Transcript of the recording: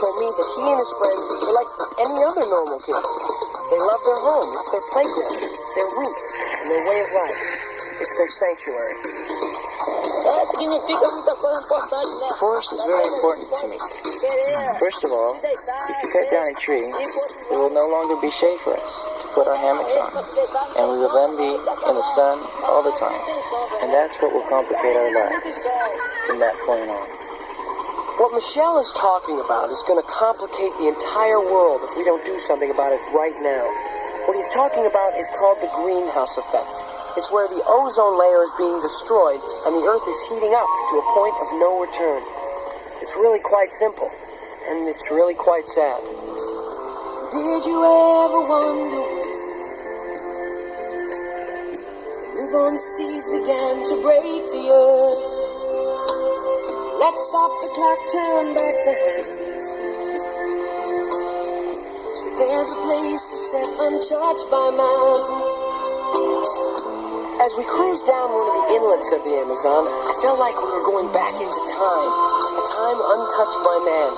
told me that he and his friends were like any other normal kids. They love their home. It's their playground, their roots, and their way of life. It's their sanctuary. The forest is very important to me. First of all, if you cut down a tree, it will no longer be shade for us to put our hammocks on, and we will then be in the sun all the time, and that's what will complicate our lives from that point on. What Michel is talking about is going to complicate the entire world if we don't do something about it right now. What he's talking about is called the greenhouse effect. It's where the ozone layer is being destroyed and the Earth is heating up to a point of no return. It's really quite simple, and it's really quite sad. Did you ever wonder when newborn seeds began to break the earth? Let's stop the clock, turn back the hands. So there's a place to set untouched by man. As we cruised down one of the inlets of the Amazon, I felt like we were going back into time, a time untouched by man.